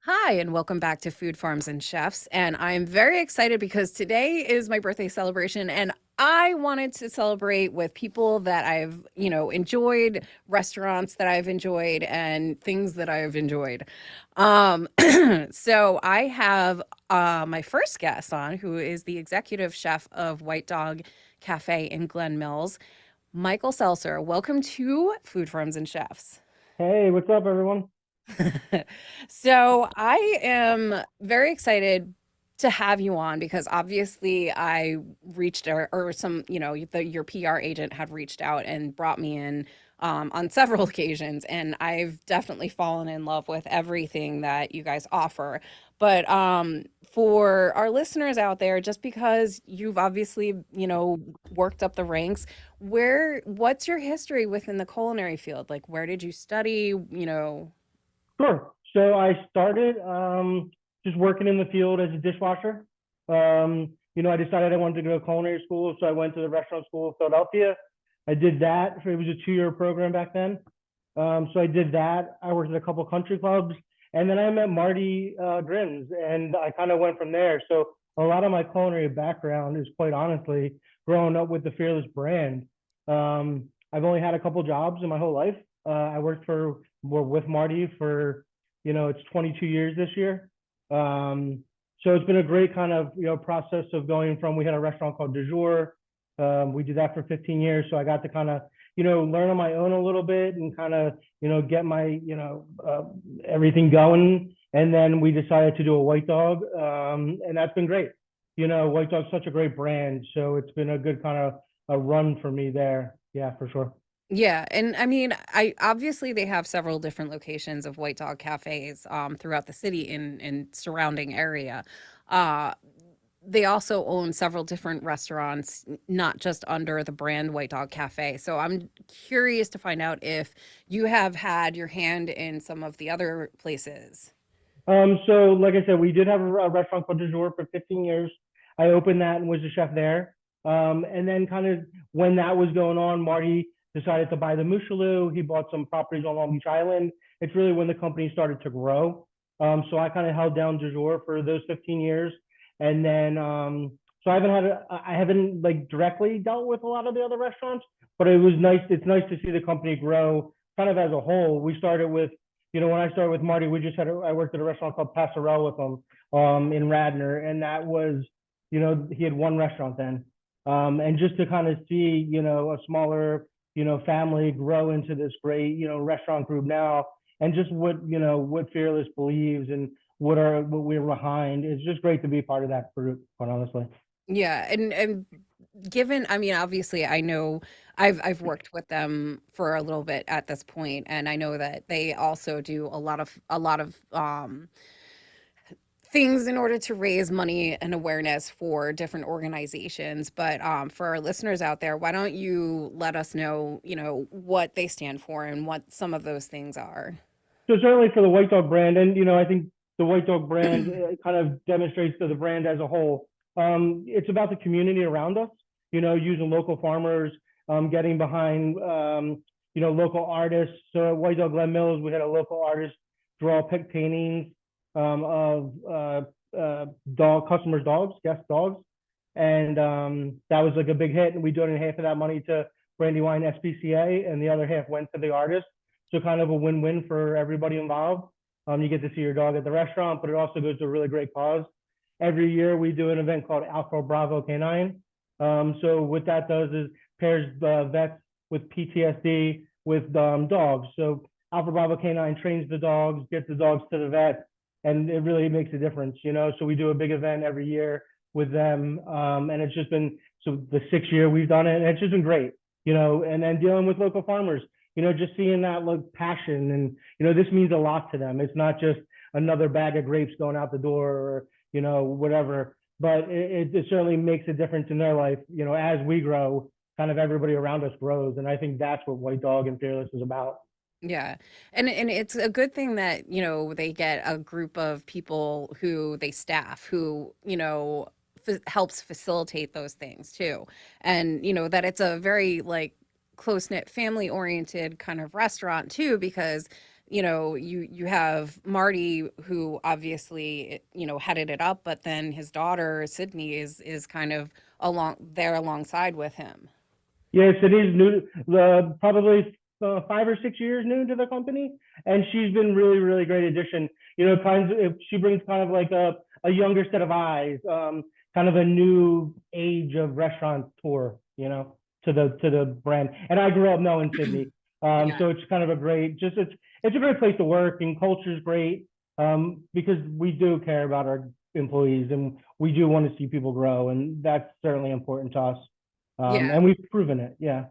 Hi, and welcome back to Food Farms and Chefs. And I'm very excited because today is my birthday celebration, and I wanted to celebrate with people that I've enjoyed, restaurants that I've enjoyed, and things that I've enjoyed. Um, so I have my first guest on, who is the executive chef of White Dog Cafe in Glen Mills, Michael Selser. Welcome to Food Farms and Chefs. Hey, what's up, everyone? So I am very excited to have you on because obviously I reached or some, your PR agent had reached out and brought me in on several occasions, and I've definitely fallen in love with everything that you guys offer. But for our listeners out there, just because you've obviously, worked up the ranks, what's your history within the culinary field? Like, where did you study? Sure. So I started just working in the field as a dishwasher. I decided I wanted to go to culinary school, so I went to the restaurant school of Philadelphia. I did that. It was a 2-year program back then. So I did that. I worked at a couple of country clubs, and then I met Marty Grims, and I kind of went from there. So a lot of my culinary background is quite honestly growing up with the Fearless brand. I've only had a couple jobs in my whole life. I worked for with Marty for, it's 22 years this year. So it's been a great kind of, process of going from, we had a restaurant called Du Jour. We did that for 15 years. So I got to kind of, learn on my own a little bit and kind of, get my, everything going. And then we decided to do a White Dog. And that's been great. White Dog's such a great brand. So it's been a good kind of a run for me there. Yeah, for sure. Yeah, and I mean, I obviously they have several different locations of White Dog cafes throughout the city in surrounding area. Uh they also own several different restaurants, not just under the brand White Dog Cafe. So I'm curious to find out if you have had your hand in some of the other places. So like I said, we did have a restaurant called Du Jour for 15 years. I opened that and was a chef there. And then kind of when that was going on, Marty decided to buy the Mouchalou. He bought some properties on Long Beach Island. It's really when the company started to grow. So I kind of held down Du Jour for those 15 years. And then, so I haven't like directly dealt with a lot of the other restaurants, but it was nice. It's nice to see the company grow kind of as a whole. We started with, when I started with Marty, I worked at a restaurant called Passerelle with him in Radnor, and that was, he had one restaurant then. And just to kind of see, a smaller, family grow into this great, restaurant group now, and just what Fearless believes and what we're behind. It's just great to be part of that group, quite honestly. Yeah, and given, I mean, obviously, I know I've worked with them for a little bit at this point, and I know that they also do a lot of things in order to raise money and awareness for different organizations. But for our listeners out there, why don't you let us know, what they stand for and what some of those things are? So certainly for the White Dog brand, and I think the White Dog brand kind of demonstrates to the brand as a whole. It's about the community around us. Using local farmers, getting behind local artists. So at White Dog Glen Mills, we had a local artist draw paintings of customers' dogs, guest dogs, and that was like a big hit. And we donated half of that money to Brandywine SPCA, and the other half went to the artist. So kind of a win-win for everybody involved. You get to see your dog at the restaurant, but it also goes to a really great cause. Every year we do an event called Alpha Bravo Canine. So what that does is pairs the vets with PTSD with dogs. So Alpha Bravo Canine trains the dogs, gets the dogs to the vet, and it really makes a difference. So we do a big event every year with them, and it's just been so the 6th year we've done it, and it's just been great. And then dealing with local farmers, just seeing that look passion and this means a lot to them. It's not just another bag of grapes going out the door or whatever, but it certainly makes a difference in their life. As we grow, kind of everybody around us grows, and I think that's what White Dog and Fearless is about. Yeah. And it's a good thing that, they get a group of people who they staff who, helps facilitate those things too. And, that it's a very like close-knit family-oriented kind of restaurant too, because you have Marty, who obviously, headed it up, but then his daughter Sydney is kind of along there alongside with him. Yes, it is new. Probably 5 or 6 years new to the company, and she's been really great addition. She brings kind of like a younger set of eyes, kind of a new age of restaurant tour, to the brand. And I grew up knowing Sydney, Yeah. so it's kind of a great, just it's a great place to work, and culture's great, because we do care about our employees, and we do want to see people grow, and that's certainly important to us. Yeah. And we've proven it. Yeah.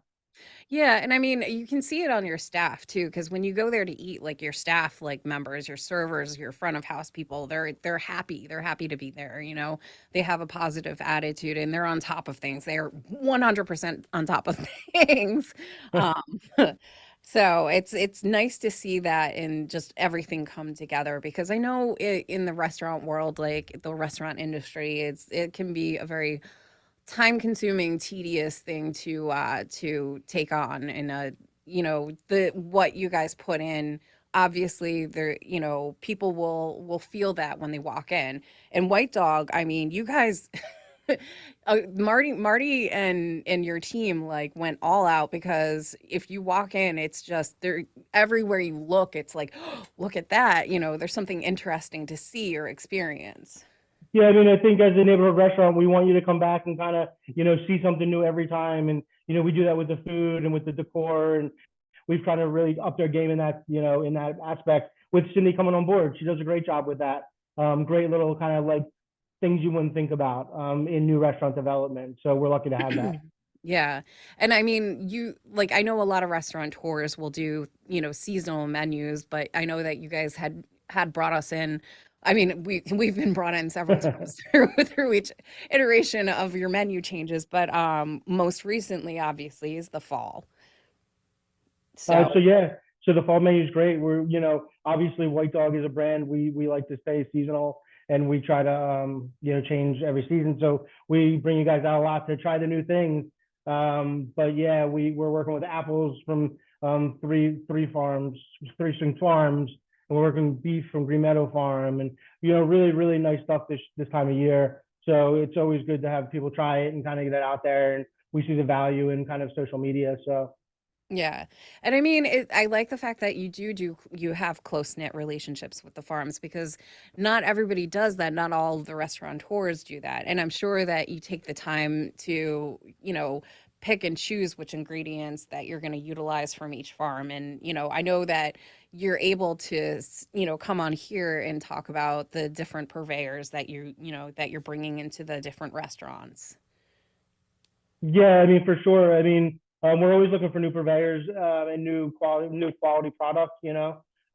Yeah, and I mean, you can see it on your staff too, because when you go there to eat, like your staff, like members, your servers, your front of house people, they're happy. They're happy to be there, you know. They have a positive attitude and they're on top of things. They're 100% on top of things. Um, so it's nice to see that and just everything come together because I know in the restaurant world, like the restaurant industry, it can be a very time consuming, tedious thing to take on and the what you guys put in. Obviously, there, people will feel that when they walk in. And White Dog, I mean, you guys Marty and your team like went all out because if you walk in, it's just there everywhere you look, it's like, oh, look at that, there's something interesting to see or experience. Yeah, I mean, I think as a neighborhood restaurant, we want you to come back and kind of, see something new every time. And, we do that with the food and with the decor. And we've tried to really up their game in that, in that aspect with Cindy coming on board. She does a great job with that. Great little kind of like things you wouldn't think about in new restaurant development. So we're lucky to have that. Yeah. And I mean, I know a lot of restaurateurs will do, seasonal menus, but I know that you guys had brought us in. I mean, we've been brought in several times through each iteration of your menu changes, but most recently obviously is the fall. So So, yeah, so the fall menu is great. We're, obviously White Dog is a brand we like to stay seasonal, and we try to change every season. So we bring you guys out a lot to try the new things. But yeah, we're working with apples from three farms, Three String Farms, and we're working beef from Green Meadow Farm, and really nice stuff this time of year. So it's always good to have people try it and kind of get it out there, and we see the value in kind of social media. So. yeah. And I mean, I like the fact that you have close-knit relationships with the farms because not everybody does that. Not all of the restaurateurs do that. And I'm sure that you take the time to, pick and choose which ingredients that you're going to utilize from each farm. And, I know that you're able to, come on here and talk about the different purveyors that that you're bringing into the different restaurants. Yeah, I mean, for sure. I mean, we're always looking for new purveyors and new quality products.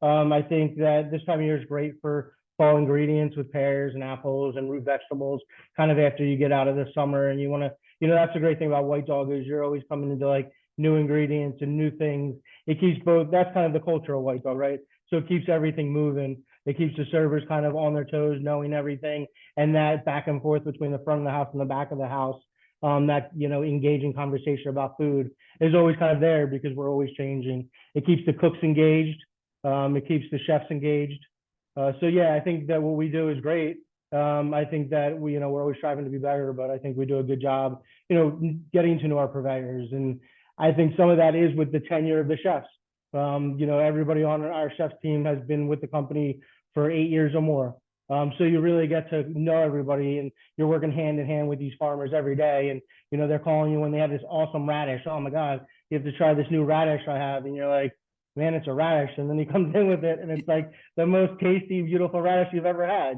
I think that this time of year is great for fall ingredients with pears and apples and root vegetables. Kind of after you get out of the summer, and you want to, that's the great thing about White Dog is you're always coming into like new ingredients and new things. It keeps both. That's kind of the culture of White Dog, right? So it keeps everything moving. It keeps the servers kind of on their toes, knowing everything, and that back and forth between the front of the house and the back of the house, that engaging conversation about food is always kind of there because we're always changing. It keeps the cooks engaged. It keeps the chefs engaged. So yeah, I think that what we do is great. I think that we're always striving to be better, but I think we do a good job, getting to know our purveyors, and I think some of that is with the tenure of the chefs. Everybody on our chefs team has been with the company for 8 years or more. So you really get to know everybody, and you're working hand in hand with these farmers every day. And they're calling you when they have this awesome radish. Oh my God, you have to try this new radish I have, and you're like, man, it's a radish. And then he comes in with it, and it's like the most tasty, beautiful radish you've ever had.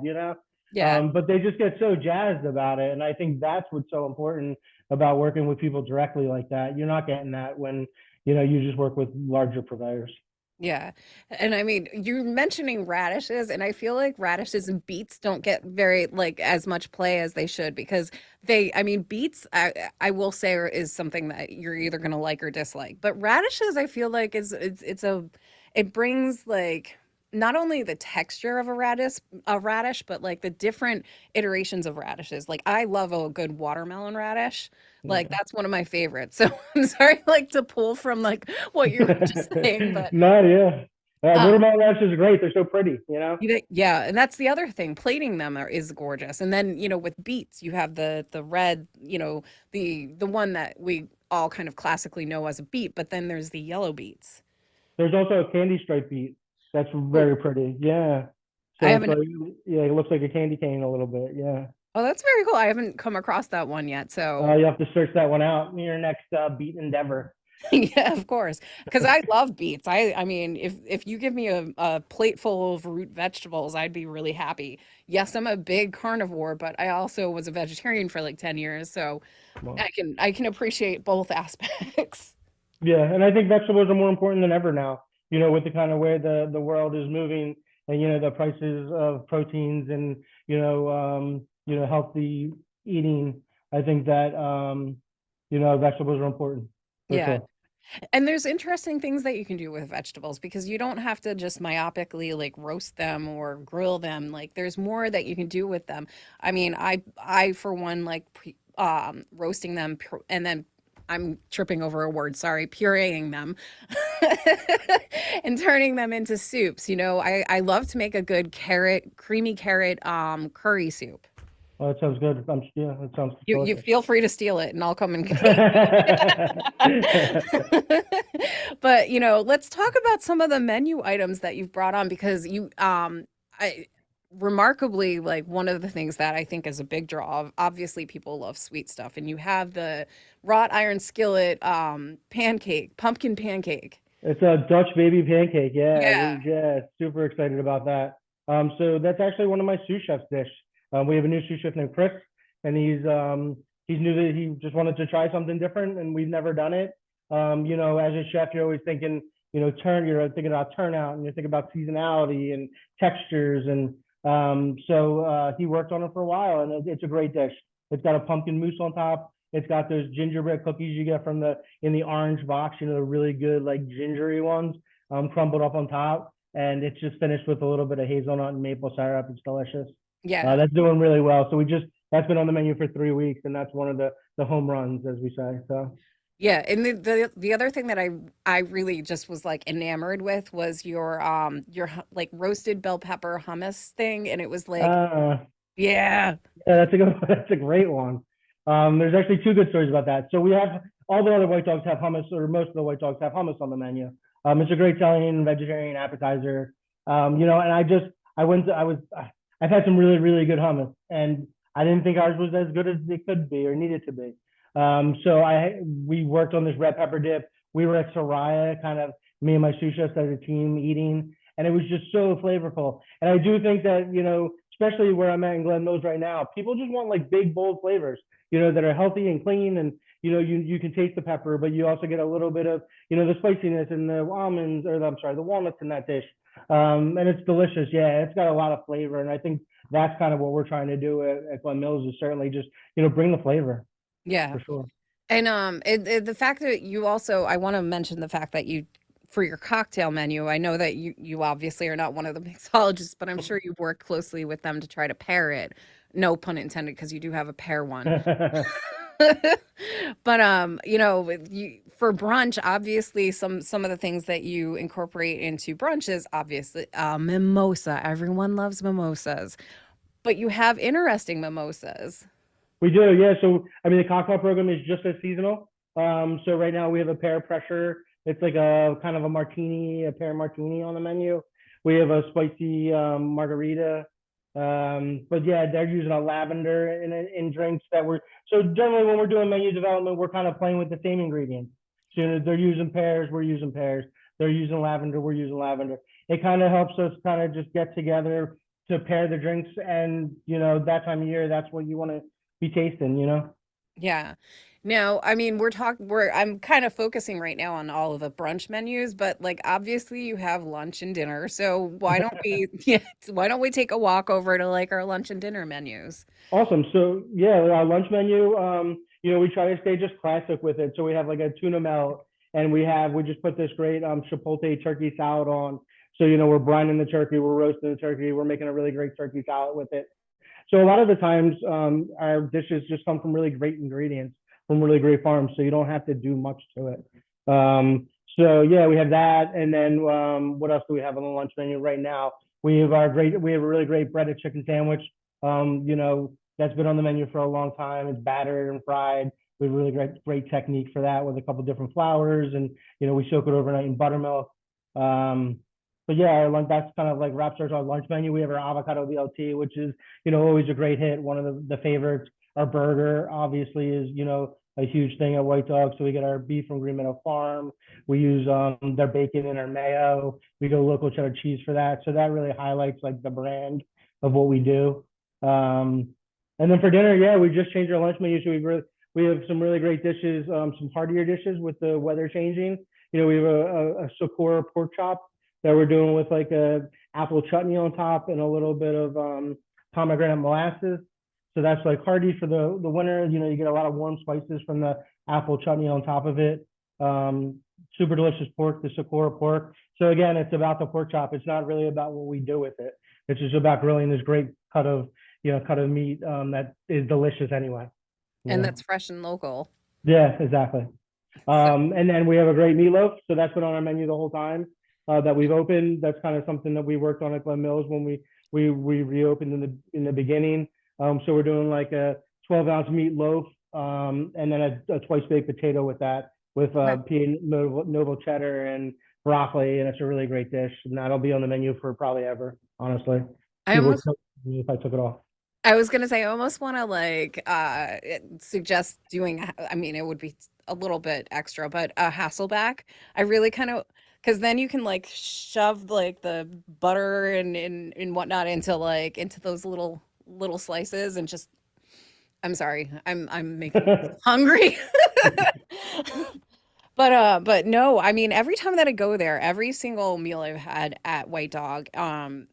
Yeah. But they just get so jazzed about it, and I think that's what's so important about working with people directly like that. You're not getting that when you just work with larger providers. Yeah. And I mean, you're mentioning radishes, and I feel like radishes and beets don't get very like as much play as they should because I mean, beets, I will say is something that you're either going to like or dislike. But radishes, I feel like it brings like not only the texture of a radish, but like the different iterations of radishes. Like I love a good watermelon radish. Like Yeah. that's one of my favorites. So I'm sorry, like to pull from like what you were just saying, but Not yeah. Um, Watermelon relish is great. They're so pretty, you know? yeah, and that's the other thing. Plating them is gorgeous. And then, with beets, you have the red, the one that we all kind of classically know as a beet, but then there's the yellow beets. There's also a candy stripe beet that's Oh, very pretty. Yeah. I So it's haven't. like, yeah, it looks like a candy cane a little bit. Yeah. Oh, that's very cool. I haven't come across that one yet. So, You have to search that one out in your next beet endeavor. yeah, of course. Because I love beets. I mean, if you give me a plate full of root vegetables, I'd be really happy. Yes, I'm a big carnivore, but I also was a vegetarian for like 10 years, so Well, I can appreciate both aspects. yeah, and I think vegetables are more important than ever now. With the kind of way the world is moving, and the prices of proteins and healthy eating. I think that vegetables are important for Yeah. sure. And there's interesting things that you can do with vegetables because you don't have to just myopically like roast them or grill them. Like there's more that you can do with them. I mean, I for one like roasting them and then I'm tripping over a word, sorry, pureeing them and turning them into soups. I love to make a good creamy carrot curry soup. Oh, that sounds good. Yeah, that sounds You delicious. feel free to steal it and I'll come and cook. But, let's talk about some of the menu items that you've brought on because I remarkably like one of the things that I think is a big draw of obviously people love sweet stuff and you have the wrought iron skillet pancake, pumpkin pancake. It's a Dutch baby pancake. Yeah, Yeah. we're super excited about that. So that's actually one of my sous chef's dish. We have a new sous chef named Chris, and he's new that he just wanted to try something different, and we've never done it. As a chef, you're always thinking, you're thinking about turnout, and you're thinking about seasonality and textures, and so he worked on it for a while, and it's a great dish. It's got a pumpkin mousse on top. It's got those gingerbread cookies you get from the in the orange box, the really good like gingery ones, crumbled up on top, and it's just finished with a little bit of hazelnut and maple syrup. It's delicious. Yeah. That's doing really well. So that's been on the menu for 3 weeks, and that's one of the home runs, as we say. So Yeah, and the other thing that I really just was like enamored with was your like roasted bell pepper hummus thing and it was like uh, yeah. yeah, that's a good, that's a great one. There's actually two good stories about that. So we have all the other white dogs have hummus, or most of the white dogs have hummus on the menu. It's a great Italian vegetarian appetizer. And I've had some really really good hummus, and I didn't think ours was as good as it could be or needed to be. So we worked on this red pepper dip. We were at Soraya, kind of me and my sous chefs as a team eating, and it was just so flavorful. And I do think that especially where I'm at in Glen Mills right now, people just want like big, bold flavors, that are healthy and clean. And, you can taste the pepper, but you also get a little bit of, the spiciness and the almonds, or I'm sorry, the walnuts in that dish. And it's delicious. Yeah, it's got a lot of flavor. And I think that's kind of what we're trying to do at Glen Mills is certainly just, bring the flavor Yeah. for sure. And the fact that you also I want to mention the fact that you for your cocktail menu, I know that you obviously are not one of the mixologists, but I'm sure you've worked closely with them to try to pair it. No pun intended, because you do have a pair one. But for brunch, obviously some of the things that you incorporate into brunches, obviously, mimosa. Everyone loves mimosas, but you have interesting mimosas. We do, yeah. So I mean, the cocktail program is just as seasonal. So right now we have a pear pressure. It's like a kind of a martini, a pear martini on the menu. We have a spicy margarita. But yeah, they're using a lavender in drinks that we're so generally when we're doing menu development, we're kind of playing with the same ingredients. So they're using pears, we're using pears. They're using lavender, we're using lavender. It kind of helps us kind of just get together to pair the drinks, and that time of year, that's what you want to be tasting. Yeah. No, I mean, I'm kind of focusing right now on all of the brunch menus, but like obviously you have lunch and dinner. So why don't we yeah, why don't we take a walk over to like our lunch and dinner menus? Awesome. So yeah, our lunch menu, we try to stay just classic with it. So we have like a tuna melt, and we just put this great chipotle turkey salad on. So we're brining the turkey, we're roasting the turkey, we're making a really great turkey salad with it. So a lot of the times, our dishes just come from really great ingredients from really great farms, so you don't have to do much to it. So yeah, we have that, and then what else do we have on the lunch menu right now? We have a really great breaded chicken sandwich. That's been on the menu for a long time. It's battered and fried. We have really great technique for that with a couple different flours, and we soak it overnight in buttermilk. Um, but yeah, that's kind of like wraps our lunch menu. We have our avocado BLT, which is always a great hit, one of the favorites. Our burger obviously is a huge thing at White Dog. So we get our beef from Green Meadow Farm. We use their bacon and our mayo. We go local cheddar cheese for that. So that really highlights like the brand of what we do. Um, and then for dinner, yeah, we just changed our lunch menu. So we have some really great dishes, some heartier dishes with the weather changing. We have a Sakura pork chop that we're doing with like a apple chutney on top and a little bit of pomegranate molasses. So that's like hearty for the winter. You get a lot of warm spices from the apple chutney on top of it. Super delicious pork, the Sakura pork. So again, it's about the pork chop. It's not really about what we do with it. It's just about grilling this great cut of meat that is delicious anyway. And Yeah, that's fresh and local. yeah, exactly. So And then we have a great meatloaf. So that's been on our menu the whole time that we've opened. That's kind of something that we worked on at Glen Mills when we reopened in the beginning. So we're doing like a 12-ounce meatloaf and then a twice baked potato with that with okay. Noble cheddar and broccoli, and it's a really great dish. And that'll be on the menu for probably ever, honestly. I People would almost kill me if I took it off. I was gonna say I almost want to like suggest doing I mean it would be a little bit extra, but a Hasselback. I really kind of because then you can like shove like the butter and whatnot into those little slices and just I'm sorry. I'm making myself hungry. But no, I mean every time that I go there, every single meal I've had at White Dog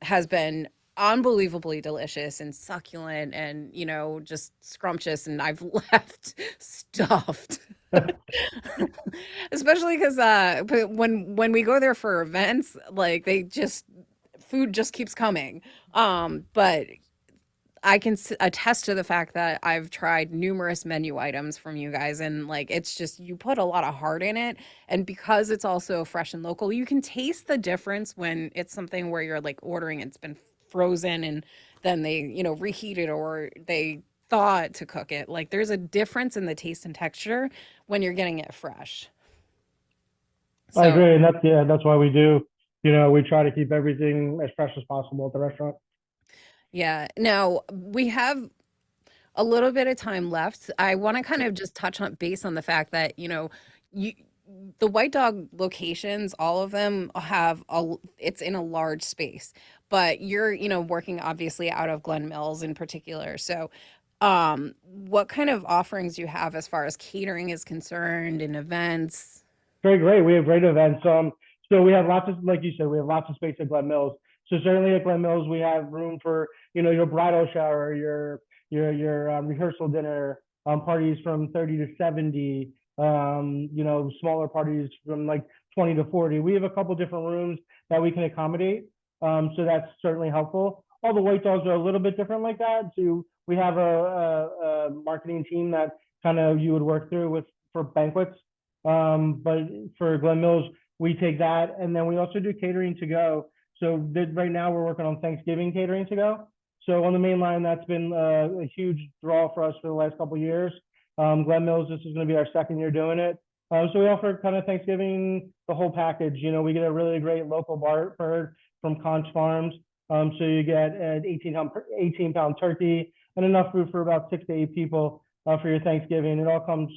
has been unbelievably delicious and succulent and just scrumptious and I've left stuffed. Especially because but when we go there for events, like they just food just keeps coming. But I can attest to the fact that I've tried numerous menu items from you guys, and like it's just you put a lot of heart in it. And because it's also fresh and local, you can taste the difference when it's something where you're like ordering it's been frozen and then they, reheat it or they thaw it to cook it. Like there's a difference in the taste and texture when you're getting it fresh. I So, agree, and that's why we do. We try to keep everything as fresh as possible at the restaurant. yeah. Now we have a little bit of time left. I want to kind of just touch on based on the fact that, you the White Dog locations, all of them have it's in a large space, but you're, working obviously out of Glen Mills in particular. So, what kind of offerings do you have as far as catering is concerned and events? Great. We have great events. So we have lots of, like you said, we have lots of space at Glen Mills. So certainly at Glen Mills, we have room for, your bridal shower, your rehearsal dinner, parties from 30 to 70, smaller parties from like 20 to 40. We have a couple different rooms that we can accommodate. So that's certainly helpful. All the White Dogs are a little bit different like that. So we have a marketing team that kind of you would work through with for banquets. But for Glen Mills, we take that, and then we also do catering to go. So right now we're working on Thanksgiving catering to go. So on the main line, that's been a huge draw for us for the last couple of years. Glen Mills, this is going to be our second year doing it. So we offer kind of Thanksgiving, the whole package. We get a really great local bird from Conch Farms. So you get an 18-pound turkey and enough food for about 6 to 8 people for your Thanksgiving. It all comes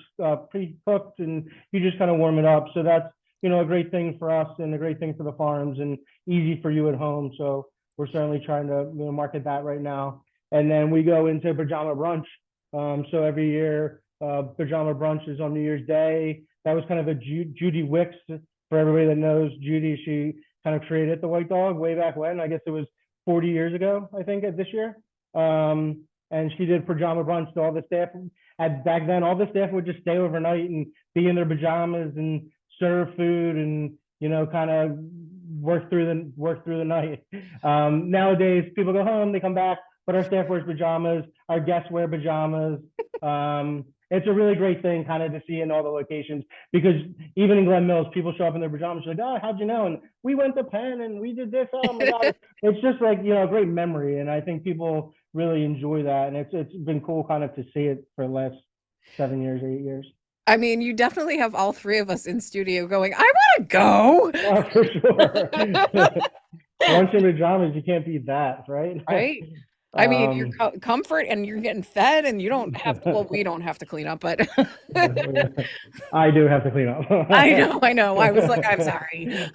pre-cooked, and you just kind of warm it up. So that's a great thing for us and a great thing for the farms and easy for you at home. So we're certainly trying to market that right now. And then we go into pajama brunch. So every year, pajama brunch is on New Year's Day. That was kind of a Judy Wicks for everybody that knows Judy. She kind of created the White Dog way back when. I guess it was 40 years ago, I think, this year. And she did pajama brunch to all the staff. Back then, all the staff would just stay overnight and be in their pajamas and serve food and kind of work through the night. Nowadays, people go home, they come back, but our staff wears pajamas, our guests wear pajamas. it's a really great thing kind of to see in all the locations because even in Glen Mills, people show up in their pajamas like, oh, how'd you know? And we went to Penn and we did this. Oh my God. It's just like, a great memory. And I think people really enjoy that. And it's been cool kind of to see it for the last 7 years, 8 years. I mean, you definitely have all three of us in studio going, I want to Oh, for sure. go. Lunch in pajamas, you can't beat that, right? Right? I mean, your um, comfort and you're getting fed and you don't have to, well, we don't have to clean up, but I do have to clean up. I know, I know. I was like, I'm sorry.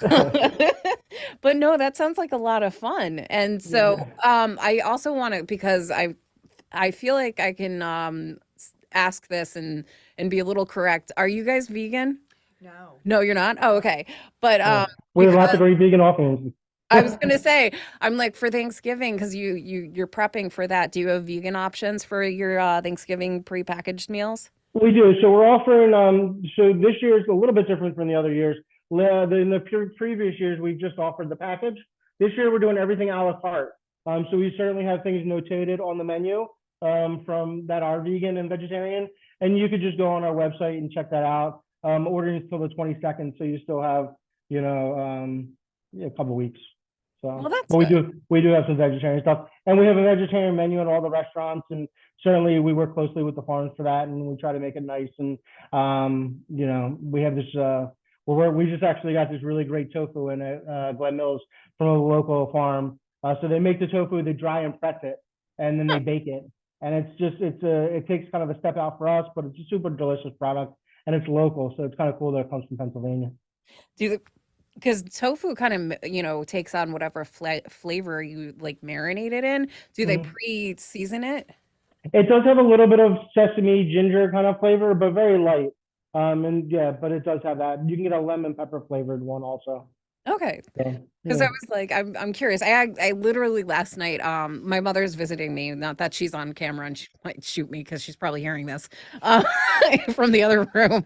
But no, that sounds like a lot of fun. And so, Yeah. I also want to, because I feel like I can ask this and be a little correct. Are you guys vegan? No. No, you're not? Oh, okay. But Yeah. We have lots because of great vegan offerings. I was gonna say, I'm like for Thanksgiving, because you're prepping for that. Do you have vegan options for your Thanksgiving prepackaged meals? We do. So we're offering, so this year is a little bit different from the other years. In the previous years, we just offered the package. This year, we're doing everything a la carte. So we certainly have things notated on the menu from that are vegan and vegetarian. And you could just go on our website and check that out. Ordering until the 22nd, so you still have, yeah, a couple weeks. Well, So, that's but we good. do we do have some vegetarian stuff, and we have a vegetarian menu at all the restaurants, and certainly we work closely with the farms for that, and we try to make it nice. And we have this. We just actually got this really great tofu in it, Glen Mills, from a local farm. So they make the tofu, they dry and press it, and then they Huh. bake it, and it takes kind of a step out for us, but it's a super delicious product, and it's local, so it's kind of cool that it comes from Pennsylvania. Do the Because tofu kind of, takes on whatever flavor you like marinate it in. Do they Mhm. pre-season it? It does have a little bit of sesame ginger kind of flavor, but very light. And yeah, but it does have that. You can get a lemon pepper flavored one also. Okay. So Because I yeah. was like, I'm curious. I literally last night, my mother's visiting me. Not that she's on camera and she might shoot me because she's probably hearing this, uh, from the other room.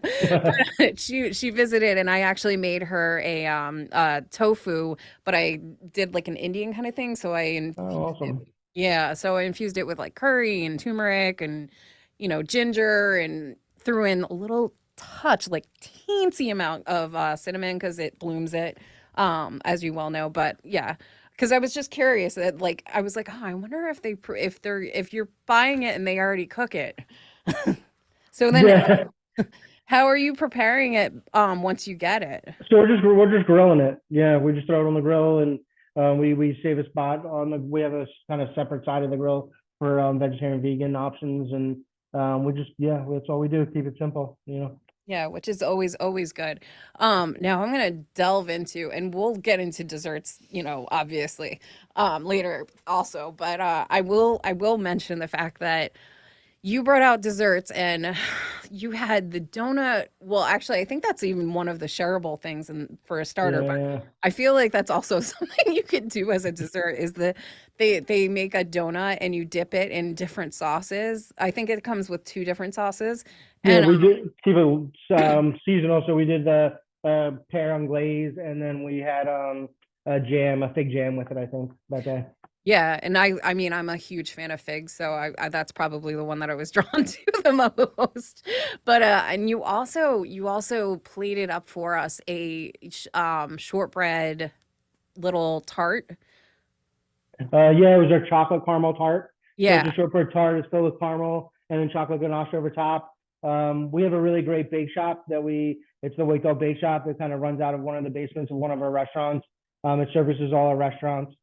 But she visited and I actually made her a tofu, but I did like an Indian kind of thing. So I Oh, infused it. awesome. Yeah, so I infused it with like curry and turmeric and ginger and threw in a little touch, like teensy amount of cinnamon because it blooms it, as you well know. But yeah, because I was just curious that like I was like, oh, I wonder if if you're buying it and they already cook it. So then Yeah. how are you preparing it once you get it? So we're just grilling it. Yeah, we just throw it on the grill, and we save a spot on the. We have a kind of separate side of the grill for vegetarian, vegan options, and we just yeah, that's all we do. Keep it simple. Yeah, which is always good. Now I'm gonna delve into, and we'll get into desserts, obviously, later also. But I will mention the fact that you brought out desserts and you had the donut. Well, actually, I think that's even one of the shareable things and for a starter, but Yeah. I feel like that's also something you could do as a dessert is they make a donut and you dip it in different sauces. I think it comes with two different sauces. Yeah, And we did keep it seasonal. So we did the pear on glaze, and then we had a fig jam with it. I think that day. yeah, and I mean I'm a huge fan of figs, so I that's probably the one that I was drawn to the most. But and you also plated up for us a shortbread little tart. Yeah, it was our chocolate caramel tart. So it's Yeah. a shortbread tart. It's filled with caramel and then chocolate ganache over top. We have a really great bake shop it's the Waco Bake Shop. It kind of runs out of one of the basements of one of our restaurants. It services all our restaurants.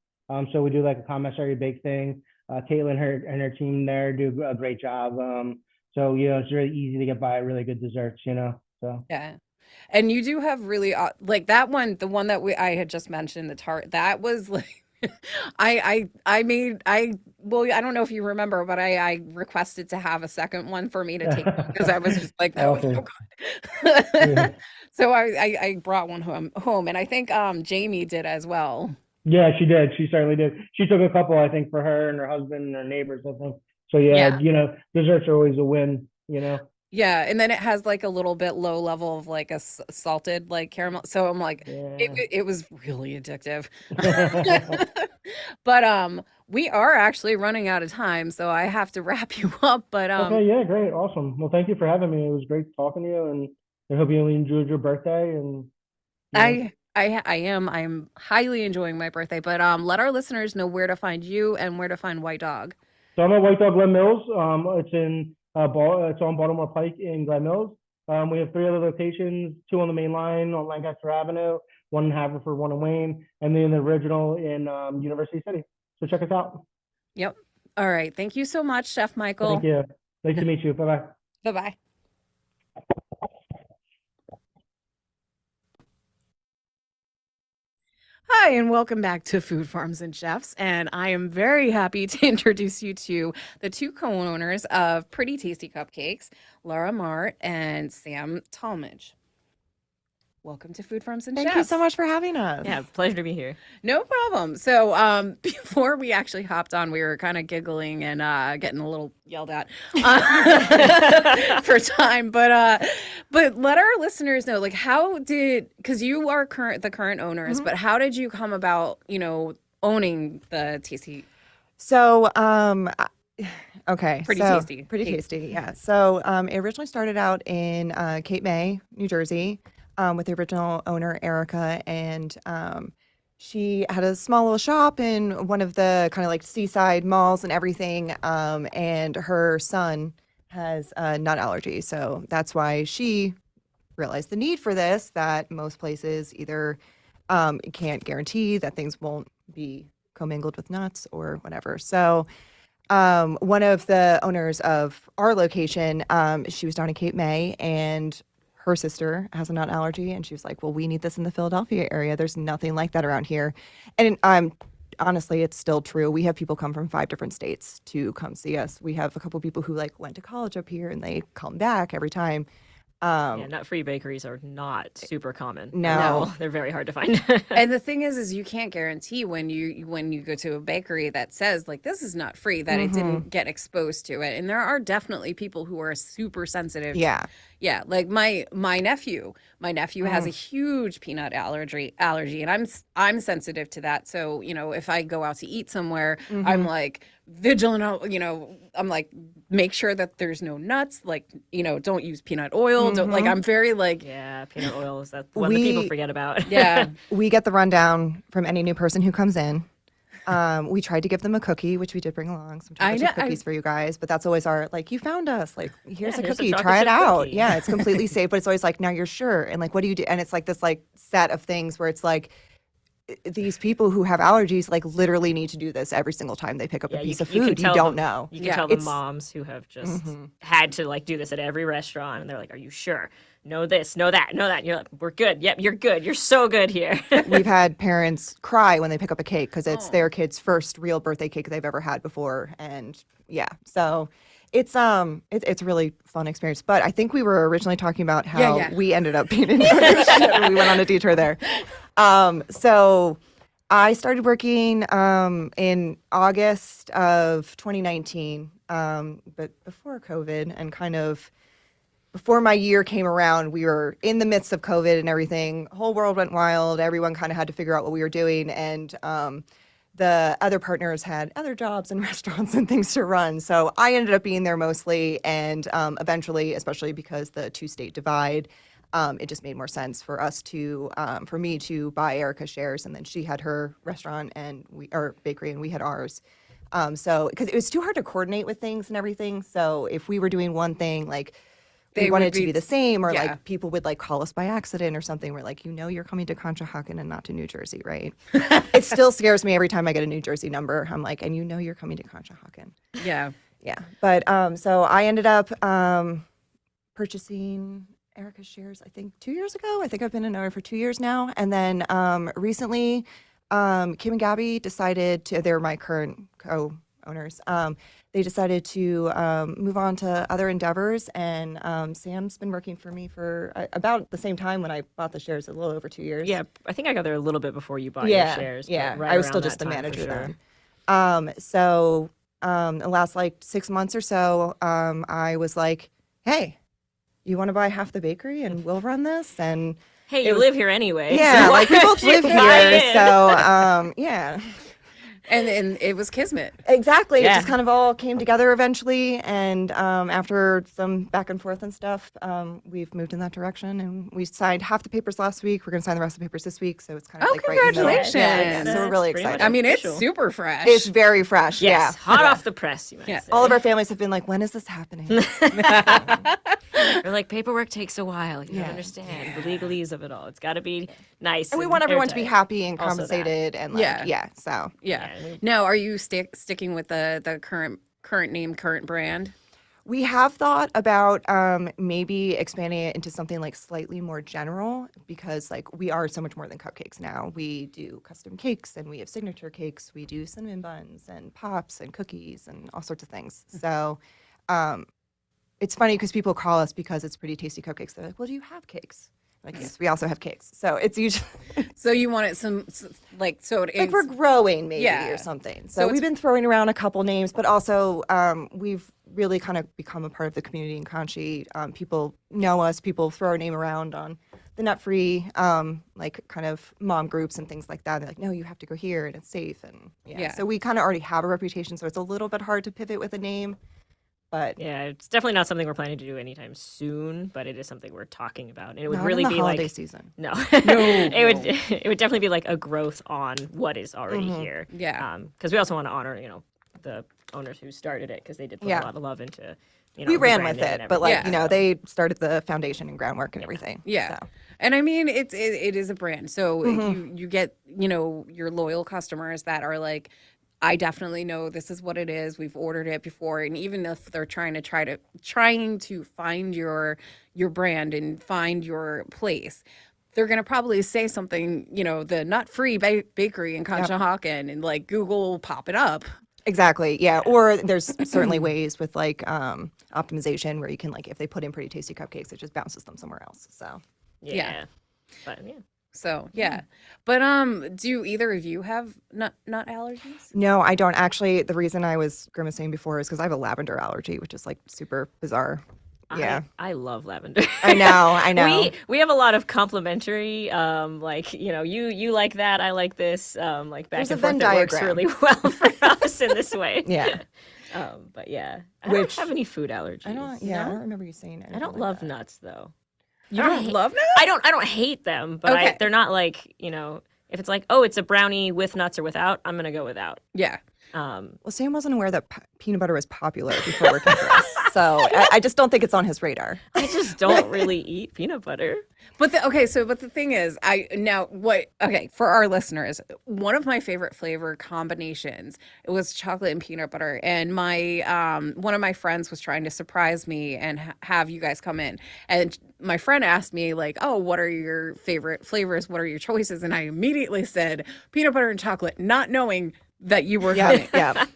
So we do like a commissary bake thing. Caitlin and her team there do a great job. So it's really easy to get by really good desserts. So Yeah. And you do have really like that one, the one that I had just mentioned, the tart, that was like I made I well, I don't know if you remember, but I requested to have a second one for me to take home because I was just like, that was so awesome. good. Yeah. So I brought one home and I think Jamie did as well. Yeah, she did. She certainly did. She took a couple, I think, for her and her husband and her neighbors, I think. So yeah, Yeah. desserts are always a win. Yeah, and then it has like a little bit low level of like a salted like caramel. So I'm like, Yeah. it was really addictive. But We are actually running out of time, so I have to wrap you up. But Okay, yeah, great, awesome. Well, thank you for having me. It was great talking to you, and I hope you enjoyed your birthday. And you know, I'm highly enjoying my birthday. But let our listeners know where to find you and where to find White Dog. so I'm at White Dog Glen Mills. It's on Baltimore Pike in Glen Mills. We have three other locations: two on the main line on Lancaster Avenue, one in Haverford, one in Wayne, and then the original in University City. So check us out. Yep. All right. Thank you so much, Chef Thank Michael. you. Nice to meet you. Bye bye. Bye bye. Hi, and welcome back to Food Farms and Chefs. And I am very happy to introduce you to the two co owners of Pretty Tasty Cupcakes, Laura Mart and Sam Talmadge. Welcome to Food Farms and Thank you so Chefs. much for having us. Yeah, pleasure to be here. No problem. So, before we actually hopped on, we were kind of giggling and getting a little yelled at for time. But let our listeners know, like, how did, because you are the current owners, but how did you come about, owning the Tasty? So, okay. Pretty so, Tasty. Pretty Tasty, yeah. So, it originally started out in Cape May, New Jersey, with the original owner, Erica, and she had a small little shop in one of the kind of like seaside malls and everything. And her son has a nut allergy, so that's why she realized the need for this. That most places either can't guarantee that things won't be commingled with nuts or whatever. So one of the owners of our location, she was down in Cape May, and her sister has a nut allergy, and she was like, well, we need this in the Philadelphia area. There's nothing like that around here. And honestly, it's still true. We have people come from 5 different states to come see us. We have a couple people who like went to college up here, and they come back every time. Yeah, nut-free bakeries are not super common. No. They're very hard to find. And the thing is you can't guarantee when you go to a bakery that says like this is not free that it didn't get exposed to it. And there are definitely people who are super sensitive. Yeah. Yeah, like my nephew has a huge peanut allergy, and I'm sensitive to that. So if I go out to eat somewhere, I'm like vigilant. I'm like make sure that there's no nuts. Like don't use peanut oil. Don't like I'm very like Yeah, peanut oil is that one that people forget about. yeah. We get the rundown from any new person who comes in. We tried to give them a cookie, which we did bring along some chocolate chip cookies for you guys, but that's always our, like, you found us, like, here's a cookie, try it out. Cookie. Yeah, it's completely safe, but it's always like, now you're sure. And like, what do you do? And it's like this like set of things where it's like, these people who have allergies like literally need to do this every single time they pick up a piece of food. You don't know. You can tell the moms who have just had to like do this at every restaurant, and they're like, "Are you sure? Know this, know that, know that." And you're like, "We're good. Yep, you're good. You're so good here." We've had parents cry when they pick up a cake because it's their kid's first real birthday cake they've ever had before, and yeah, so. It's a really fun experience, but I think we were originally talking about how we ended up being in partnership. We went on a detour there. So I started working in August of 2019, but before COVID and kind of before my year came around, we were in the midst of COVID and everything. Whole world went wild. Everyone kind of had to figure out what we were doing, and the other partners had other jobs and restaurants and things to run. So I ended up being there mostly. And eventually, especially because the 2-state divide, it just made more sense for us to, for me to buy Erica's shares. And then she had her restaurant and or bakery, and we had ours. So, because it was too hard to coordinate with things and everything. So if we were doing one thing, like, we wanted it to be the same, or like people would like call us by accident or something. We're like, you're coming to Conshohocken and not to New Jersey, right? It still scares me every time I get a New Jersey number. I'm like, and you're coming to Conshohocken. Yeah. Yeah. But so I ended up purchasing Erica's shares, I think 2 years ago. I think I've been an owner for 2 years now. And then recently, Kim and Gabby decided to, they're my current co-owners, they decided to move on to other endeavors, and Sam's been working for me for about the same time when I bought the shares, a little over 2 years. Yeah, I think I got there a little bit before you bought your shares. Yeah, right I was still around just the that time, manager for sure. then. So the last like 6 months or so, I was like, hey, you want to buy half the bakery and we'll run this? And Hey, you live here anyway. yeah, so like we both live buy here, in? so yeah. And it was kismet. Exactly. It Yeah. just kind of all came together eventually. And after some back and forth and stuff, we've moved in that direction. And we signed half the papers last week. We're going to sign the rest of the papers this week. So it's kind of Oh, like right in the middle. congratulations. Yeah, so we're really It's pretty much excited. I mean, it's official. super fresh. It's very fresh. Yes, Yeah. hot off the press, you might Yeah. say. All of our families have been like, when is this happening? We're like, paperwork takes a while. You Yeah. don't understand the legalese of it all. It's got to be nice. And we want everyone to be airtight. happy and Also that. compensated. And like, Yeah. so. Yeah. Yeah, Now, are you sticking with the current name, current brand? We have thought about maybe expanding it into something like slightly more general because like we are so much more than cupcakes now. We do custom cakes and we have signature cakes. We do cinnamon buns and pops and cookies and all sorts of things. So it's funny because people call us because it's Pretty Tasty Cupcakes. They're like, well, do you have cakes? Like, yes, we also have cakes. So it's usually So you want it like like we're growing maybe Yeah. or something. So So we've been throwing around a couple names, but also we've really kind of become a part of the community in Conchi. People know us. People throw our name around on the nut-free like kind of mom groups and things like that. They're like, no, you have to go here and it's safe. And Yeah. So we kind of already have a reputation. So it's a little bit hard to pivot with a name. But Yeah, it's definitely not something we're planning to do anytime soon, but it is something we're talking about. And it would not really in the be holiday like season. no, No, it would definitely be like a growth on what is already here. Yeah. Because we also want to honor the owners who started it because they did put Yeah. a lot of love into We the ran brand with name it, and but like, everything. Yeah. they started the foundation and groundwork and everything. Yeah. So. And I mean, it is a brand. So you get, your loyal customers that are like, I definitely know this is what it is. We've ordered it before. And even if they're trying to find your brand and find your place, they're going to probably say something, the nut-free bakery in Conshohocken, and like Google will pop it up. Exactly. Yeah. Or there's certainly ways with like optimization where you can like if they put in Pretty Tasty Cupcakes, it just bounces them somewhere else. So Yeah. But yeah. So, yeah. But do either of you have nut allergies? no, I don't actually. The reason I was grimacing before is because I have a lavender allergy, which is like super bizarre. Yeah. I love lavender. I know. I know. We have a lot of complementary, like you like that, I like this, like back There's a and forth. Venn That works diagram. really well for us in this way. Yeah. But yeah, I Which- don't have any food allergies. I don't. Yeah. I don't remember you saying it. I don't love nuts though. You I don't hate- love nuts? I don't hate them, but Okay. they're not like if it's like, oh, it's a brownie with nuts or without, I'm gonna go without. Yeah. Well, Sam wasn't aware that peanut butter was popular before working for us, so I just don't think it's on his radar. I just don't really eat peanut butter. But the thing is, for our listeners, one of my favorite flavor combinations, it was chocolate and peanut butter. And my one of my friends was trying to surprise me and have you guys come in. And my friend asked me like, "Oh, what are your favorite flavors? What are your choices?" And I immediately said peanut butter and chocolate, not knowing that you were coming. Yeah.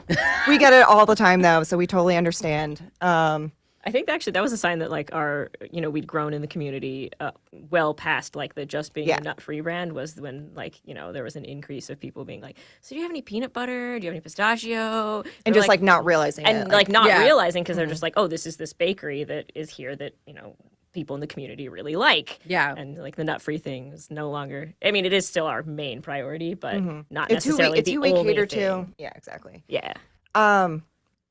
We get it all the time though, so we totally understand. I think actually that was a sign that like our we'd grown in the community well past like the just being a nut-free brand was when like there was an increase of people being like, so do you have any peanut butter? Do you have any pistachio? And just like not realizing and it. like not Yeah. realizing because they're just like, oh, this is this bakery that is here that people in the community really like. Yeah. And like the nut-free thing is no longer. I mean, it is still our main priority, but not it's necessarily who the we only cater thing. to. Yeah, exactly. Yeah.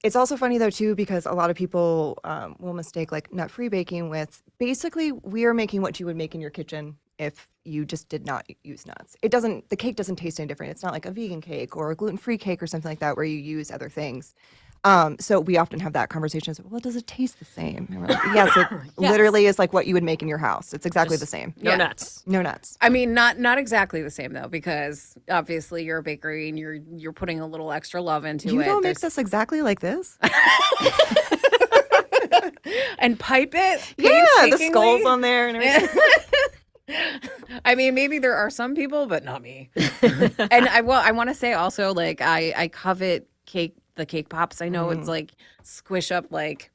It's also funny though too because a lot of people will mistake like nut-free baking with basically we are making what you would make in your kitchen if you just did not use nuts. The cake doesn't taste any different. It's not like a vegan cake or a gluten-free cake or something like that where you use other things. So we often have that conversation. Well, does it taste the same? And we're like, yes, it literally is like what you would make in your house. It's exactly the same. No Yeah. nuts. No nuts. I mean, not exactly the same though, because obviously you're a bakery and you're putting a little extra love into You it. don't make There's- this exactly like this? and pipe it. Yeah, the painstakingly. skulls on there and everything. I mean, maybe there are some people, but not me. And I want to say also, like, I covet the cake pops. I know it's like squish up like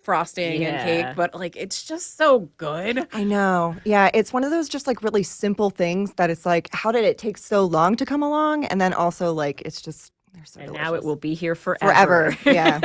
frosting and Yeah. cake, but like it's just so good. I know. Yeah, it's one of those just like really simple things that it's like, how did it take so long to come along? And then also like it's just They're so And delicious. now it will be here forever. Yeah.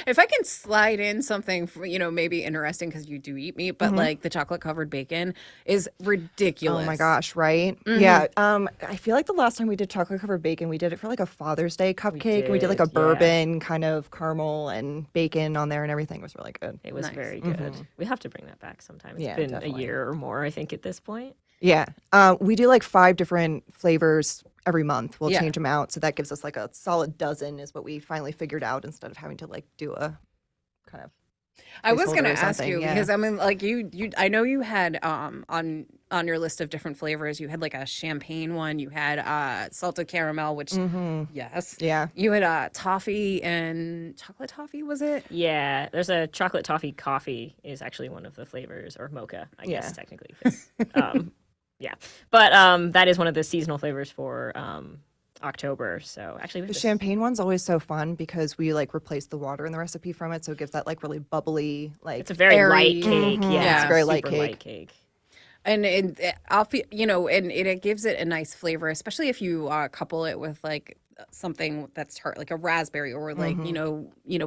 If I can slide in something, maybe interesting because you do eat meat, but like the chocolate covered bacon is ridiculous. Oh my gosh, right? Yeah. I feel like the last time we did chocolate covered bacon, we did it for like a Father's Day cupcake. And we did like a did, yeah. bourbon kind of caramel and bacon on there and everything. It was really good. It was Nice. very good. We have to bring that back sometime. It's Yeah, been definitely. a year or more, I think, at this point. Yeah. We do like 5 different flavors every month. We'll Yeah. change them out. So that gives us like a solid dozen is what we finally figured out instead of having to like do a kind of I was going to placeholder or ask something, you yeah. because I mean, like I know you had on your list of different flavors, you had like a champagne one, you had salted caramel, which yes, Yeah. you had toffee and chocolate toffee, was it? Yeah, there's a chocolate toffee coffee is actually one of the flavors, or mocha, I guess, Yeah. technically. 'Cause, yeah. But that is one of the seasonal flavors for October. So actually, we The have this- champagne one's always so fun because we like replace the water in the recipe from it. So it gives that like really bubbly, like it's a very light airy- cake. Yeah, Yeah. It's a very light super cake. light cake. And I'll feel, and it gives it a nice flavor, especially if you couple it with like something that's tart, like a raspberry, or like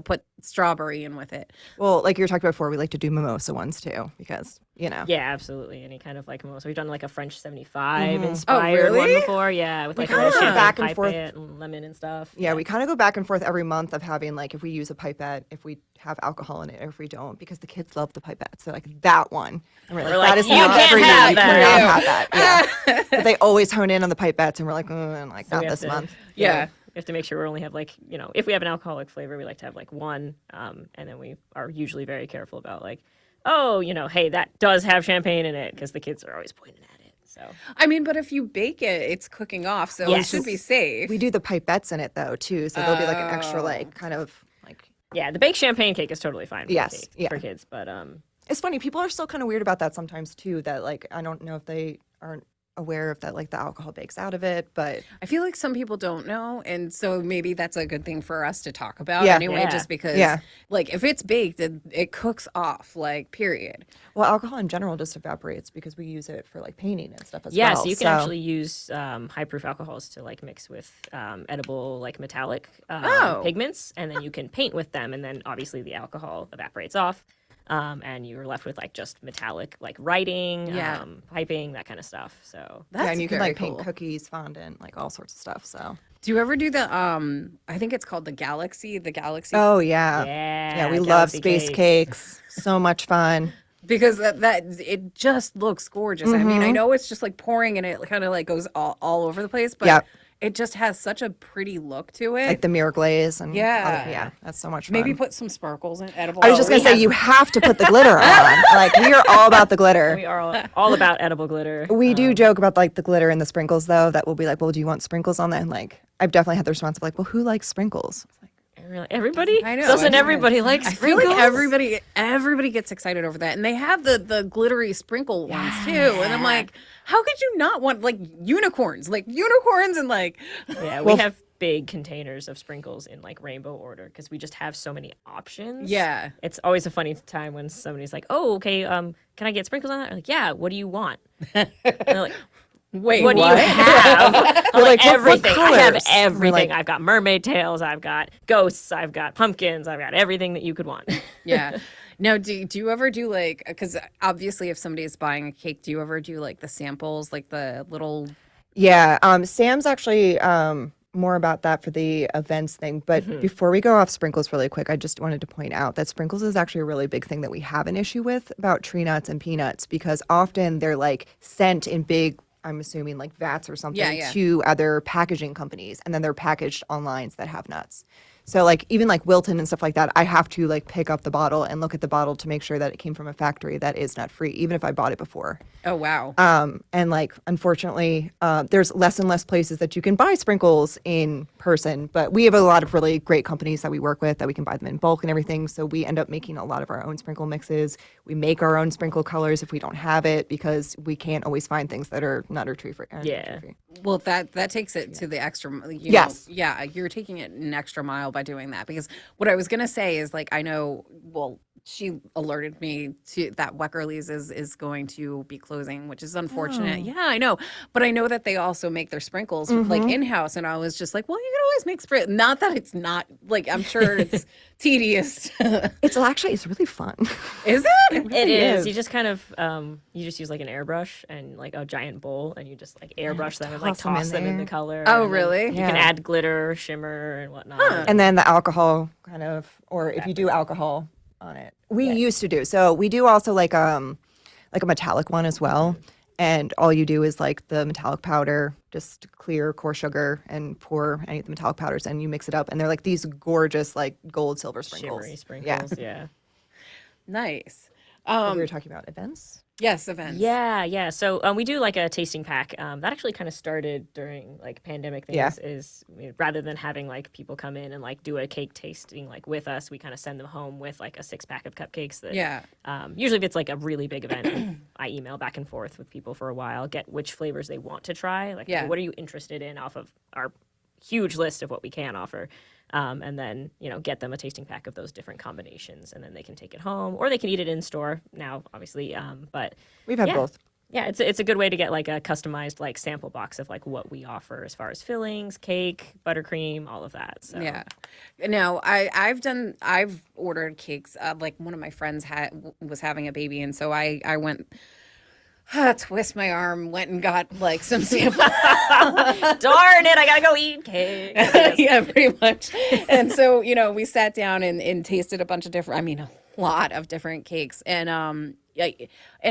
put strawberry in with it. well, like you were talking about before, we like to do mimosa ones too because, you know. Yeah, absolutely. Any kind of like mimosa. We've done like a French 75 inspired really? one before. Yeah, with like kinda a little go champagne back and pipette forth. and lemon and stuff. Yeah, we kind of go back and forth every month of having like if we use a pipette, if we have alcohol in it, or if we don't, because the kids love the pipette. So like that one, and we're like, like, that is "You not can't for you. have You that." cannot have that. Yeah, but they always hone in on the pipettes, and we're like, like So not we have this to- month. Yeah. We have to make sure we only have like, if we have an alcoholic flavor, we like to have like one. And then we are usually very careful about like, oh, hey, that does have champagne in it, because the kids are always pointing at it. So I mean, but if you bake it, it's cooking off, so Yes. it should be safe. We do the pipettes in it though too, so there'll be like an extra Oh. like kind of like. yeah, the baked champagne cake is totally fine for, Yes, cake, yeah. for kids. But It's funny, people are still kind of weird about that sometimes too. That like I don't know if they aren't aware of that like the alcohol bakes out of it, but I feel like some people don't know, and so maybe that's a good thing for us to talk about Yeah. anyway, Yeah. just because Yeah. like if it's baked, it cooks off, like period. well, alcohol in general just evaporates because we use it for like painting and stuff as yeah, well. so you can actually use high proof alcohols to like mix with edible like metallic Oh. pigments, and then you can paint with them, and then obviously the alcohol evaporates off. And you're left with like just metallic like writing, Yeah. piping, that kind of stuff. So That's yeah, and you can very like paint cool. cookies, fondant, like all sorts of stuff. So Do you ever do the I think it's called the Galaxy? oh yeah, yeah, we love galaxy space cakes. So much fun. Because that it just looks gorgeous. I mean, I know it's just like pouring and it kind of like goes all over the place, but Yep. it just has such a pretty look to it. Like the mirror glaze and Yeah. yeah, that's so much fun. Maybe put some sparkles in edible. I was just gonna say you have to put the glitter on. Like we are all about the glitter. we are all about edible glitter. We do joke about like the glitter and the sprinkles though. That will be like, well, do you want sprinkles on that? And like, I've definitely had the response of like, well, who likes sprinkles? It's like, Everybody? I know. Doesn't I everybody like I feel sprinkles? like everybody gets excited over that, and they have the glittery sprinkle ones too. And I'm like, how could you not want like unicorns, and like Yeah, we have big containers of sprinkles in like rainbow order because we just have so many options. Yeah. It's always a funny time when somebody's like, "Oh, okay, can I get sprinkles on that?" I'm like, "Yeah, what do you want?" And they're like, wait, what do you have? I'm like, like, what everything. I have colors? everything. We're like- I've got mermaid tails. I've got ghosts. I've got pumpkins. I've got everything that you could want. Yeah. Now, do you ever do like, because obviously if somebody is buying a cake, do you ever do like the samples, like the little, yeah. Sam's actually more about that for the events thing. But before we go off sprinkles really quick, I just wanted to point out that sprinkles is actually a really big thing that we have an issue with about tree nuts and peanuts because often they're like sent in big, I'm assuming like vats or something Yeah. to other packaging companies and then they're packaged on lines that have nuts. So like even like Wilton and stuff like that, I have to like pick up the bottle and look at the bottle to make sure that it came from a factory that is nut free, even if I bought it before. oh, wow. And like, unfortunately, there's less and less places that you can buy sprinkles in person, but we have a lot of really great companies that we work with that we can buy them in bulk and everything. So we end up making a lot of our own sprinkle mixes. We make our own sprinkle colors if we don't have it because we can't always find things that are nut or tree free. Yeah. Well, that takes it to the extra, Yes. yeah, you're taking it an extra mile by doing that because what I was going to say is like, I know, well, she alerted me to that Weckerly's is going to be closing, which is unfortunate. Oh. Yeah, I know, but I know that they also make their sprinkles like in house, and I was just like, well, you can always make sprinkles. Not that it's not like I'm sure it's tedious. It's really fun. Is it? It is. is. You just kind of you just use like an airbrush and like a giant bowl, and you just like airbrush them and like toss 'em in toss them in the there. color. Oh, and then really? You can Yeah. add glitter, shimmer, and whatnot. Huh. And then the alcohol kind of, or if you do alcohol on it, we used to do. So we do also like a metallic one as well. And all you do is like the metallic powder, just clear core sugar, and pour any of the metallic powders, and you mix it up. And they're like these gorgeous like gold, silver sprinkles. Shimmery Yeah. sprinkles. Yeah. Nice. We were talking about events. Yes, events. Yeah. So we do like a tasting pack. That actually kind of started during like pandemic things. Yeah. Rather than having like people come in and like do a cake tasting like with us, we kind of send them home with like a 6-pack of cupcakes. That, Yeah. Usually if it's like a really big event, I email back and forth with people for a while, get which flavors they want to try. Like, Yeah. okay, what are you interested in off of our huge list of what we can offer? And then, get them a tasting pack of those different combinations, and then they can take it home, or they can eat it in store now, obviously. But We've had yeah. both. Yeah, it's a good way to get like a customized like sample box of like what we offer as far as fillings, cake, buttercream, all of that. So Yeah. No, I've ordered cakes. Like one of my friends was having a baby, and so I went twist my arm, went and got like some sample. darn it, I gotta go eat cake. Yeah, pretty much. And so, we sat down and tasted a bunch of different, I mean, a lot of different cakes. And,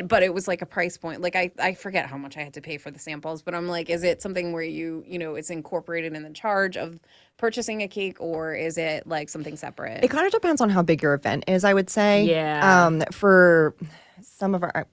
but it was like a price point. Like I forget how much I had to pay for the samples, but I'm like, is it something where it's incorporated in the charge of purchasing a cake, or is it like something separate? It kind of depends on how big your event is, I would say. Yeah. For some of our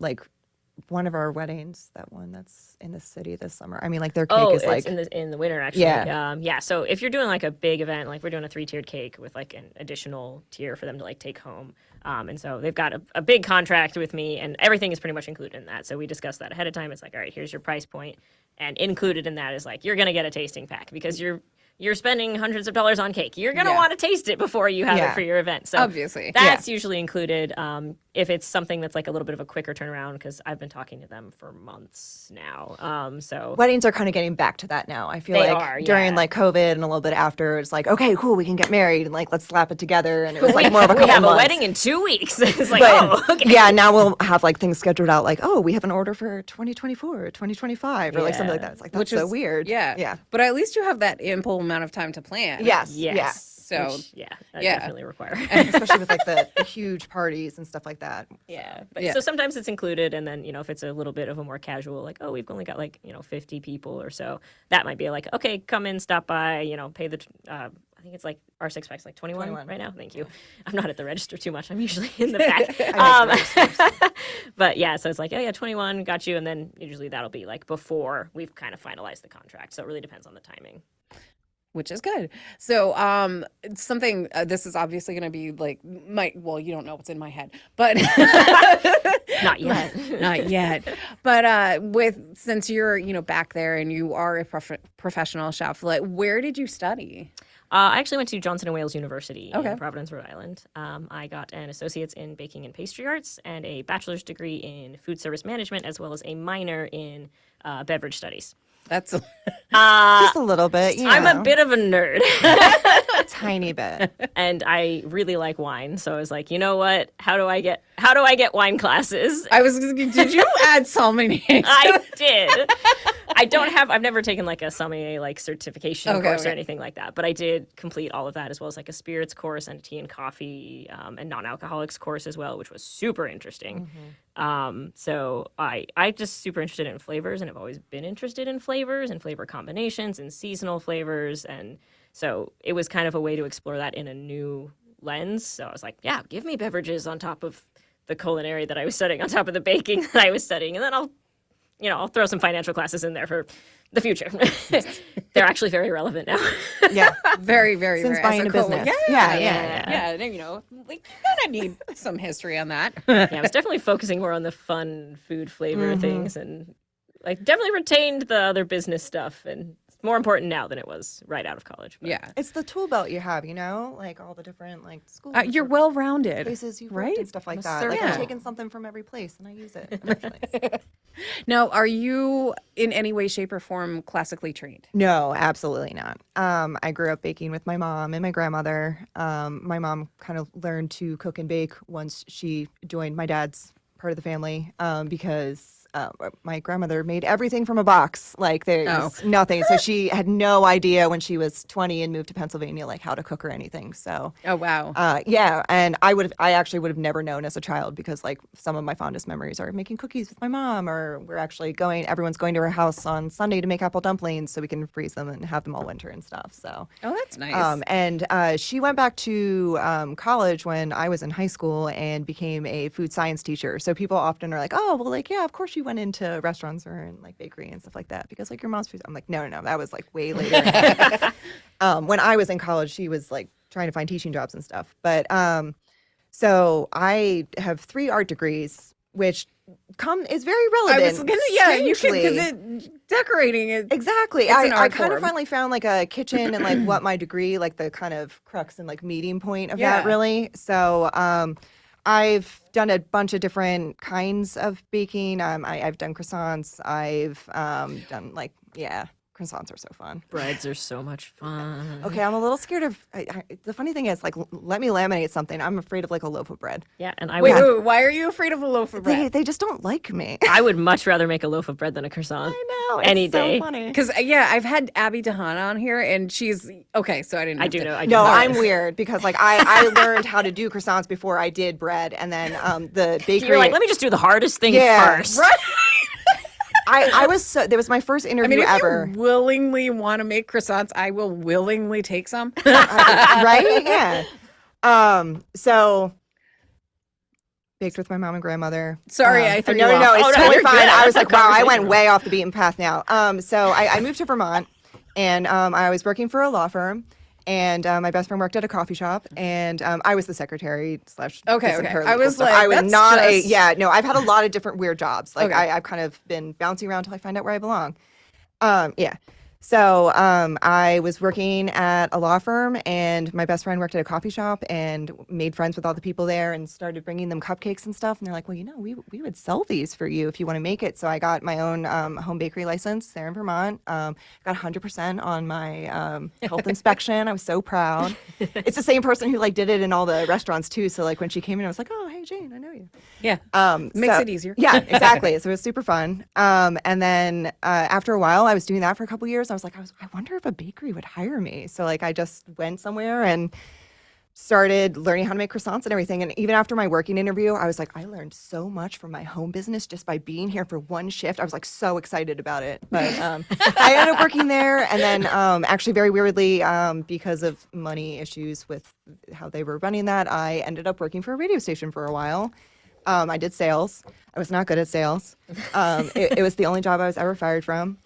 one of our weddings, that one that's in the city this summer. I mean, like their cake is it's like in the winter actually. Yeah. So if you're doing like a big event, like we're doing a 3-tiered cake with like an additional tier for them to like take home. And so they've got a big contract with me, and everything is pretty much included in that. So we discussed that ahead of time. It's like, all right, here's your price point, and included in that is like you're gonna get a tasting pack because you're spending hundreds of dollars on cake. You're gonna Yeah. want to taste it before you have Yeah. it for your event. So Obviously. that's usually included. If it's something that's like a little bit of a quicker turnaround, because I've been talking to them for months now. So weddings are kind of getting back to that now. I feel They like are, during yeah. like COVID and a little bit after, it's like, okay, cool, we can get married and like let's slap it together. And it was like more of a we couple have a months. wedding in 2 weeks. It's like, But oh, okay. yeah, now we'll have like things scheduled out like, oh, we have an order for 2024 or 2025 or like something like Yeah. that. It's like, that's Which so is weird. Yeah. Yeah. But at least you have that ample amount of time to plan. Yes. Yes. Yeah. So, Which, that yeah. definitely require. Especially with like the huge parties and stuff like that. Yeah. But Yeah. so sometimes it's included, and then, if it's a little bit of a more casual, like, oh, we've only got like, 50 people or so, that might be like, okay, come in, stop by, pay the, I think it's like our 6-pack's like 21 right now. Thank you. I'm not at the register too much. I'm usually in the back. But yeah, so it's like, oh yeah, 21, got you. And then usually that'll be like before we've kind of finalized the contract. So it really depends on the timing. which is good. So, it's something, this is obviously going to be like you don't know what's in my head, but Not yet. not yet. But, since you're, back there and you are a professional chef, like, where did you study? I actually went to Johnson & Wales University Okay. in Providence, Rhode Island. I got an associate's in baking and pastry arts and a bachelor's degree in food service management, as well as a minor in beverage studies. That's Just a little bit. You I'm a know, bit of a nerd, a tiny bit. and I really like wine. So I was like, you know what? How do I get wine classes? did you add sommelier? I did. I've never taken like a sommelier like certification course or okay. anything like that, but I did complete all of that, as well as like a spirits course and tea and coffee and non-alcoholics course as well, which was super interesting. So I just super interested in flavors, and I've always been interested in flavors and flavor combinations and seasonal flavors. And so it was kind of a way to explore that in a new lens. So I was like, yeah, give me beverages on top of the culinary that I was studying, on top of the baking that I was studying. And then I'll throw some financial classes in there for the future. They're actually very relevant now. Yeah. Very, very, Since very. buying as a co- business. Yeah, Yeah. yeah. Like, you gotta need some history on that. Yeah, I was definitely focusing more on the fun food flavor things, and like definitely retained the other business stuff and more important now than it was right out of college. But. Yeah. It's the tool belt you have, like all the different like schools. You're or well-rounded. places you've right? worked and stuff like I'm a that. Like circle. I've taken something from every place and I use it in every place. Now, are you in any way, shape, or form classically trained? No, absolutely not. I grew up baking with my mom and my grandmother. My mom kind of learned to cook and bake once she joined my dad's part of the family because my grandmother made everything from a box. Like there's nothing. So she had no idea when she was 20 and moved to Pennsylvania, like how to cook or anything. So Oh, wow. yeah, and I actually would have never known as a child because like some of my fondest memories are making cookies with my mom, or we're actually everyone's going to her house on Sunday to make apple dumplings so we can freeze them and have them all winter and stuff. So Oh, that's nice. and she went back to college when I was in high school and became a food science teacher. So people often are like, oh, well, like, yeah, of course you went into restaurants or in like bakery and stuff like that because like your mom's food. I'm like, no, that was like way later. When I was in college, she was like trying to find teaching jobs and stuff. But so I have 3 art degrees, which is very relevant. I was gonna, yeah, you can, strangely. because decorating is Exactly. It's an I art kind of form. finally found like a kitchen and like what my degree, like the kind of crux and like meeting point of Yeah. that really. So I've done a bunch of different kinds of baking. I've done croissants. I've done like, yeah, croissants are so fun. Breads are so much fun. Okay, I'm a little scared of, the funny thing is like, let me laminate something. I'm afraid of like a loaf of bread. Yeah, and I Wait, would, wait, why are you afraid of a loaf of bread? They just don't like me. I would much rather make a loaf of bread than a croissant. I know. It's Any so day. funny. Because yeah, I've had Abby DeHaan on here, and she's okay. So I didn't. I have do to- know. I do No, know. I'm weird because like I learned how to do croissants before I did bread, and then the bakery. You're like, let me just do the hardest thing Yeah, first. Right. I was so that was my first I interview mean, if ever. you willingly want to make croissants, I will willingly take some. Right? Yeah. So baked with my mom and grandmother. Sorry, I threw no, you no, off. it's Oh, no, totally you're fine. good. I was like, wow, I went Conversation. way off the beaten path now. So I moved to Vermont, and I was working for a law firm. And my best friend worked at a coffee shop, and I was the secretary slash Okay, assistant okay. paralegal I was stuff. like, I was that's not just- no, I've had a lot of different weird jobs. Like Okay. I've kind of been bouncing around until I find out where I belong. Yeah. So I was working at a law firm, and my best friend worked at a coffee shop and made friends with all the people there and started bringing them cupcakes and stuff. And they're like, well, we would sell these for you if you want to make it. So I got my own home bakery license there in Vermont. Got 100% on my health inspection. I was so proud. It's the same person who like did it in all the restaurants too. So like when she came in, I was like, oh, hey, Jane, I know you. Yeah, makes So- it easier. Yeah, exactly. So it was super fun. And then after a while, I was doing that for a couple years. I was like, I wonder if a bakery would hire me. So like I just went somewhere and started learning how to make croissants and everything. And even after my working interview, I was like, I learned so much from my home business just by being here for one shift. I was like so excited about it. But I ended up working there. And then actually very weirdly, because of money issues with how they were running that, I ended up working for a radio station for a while. I did sales. I was not good at sales. It was the only job I was ever fired from.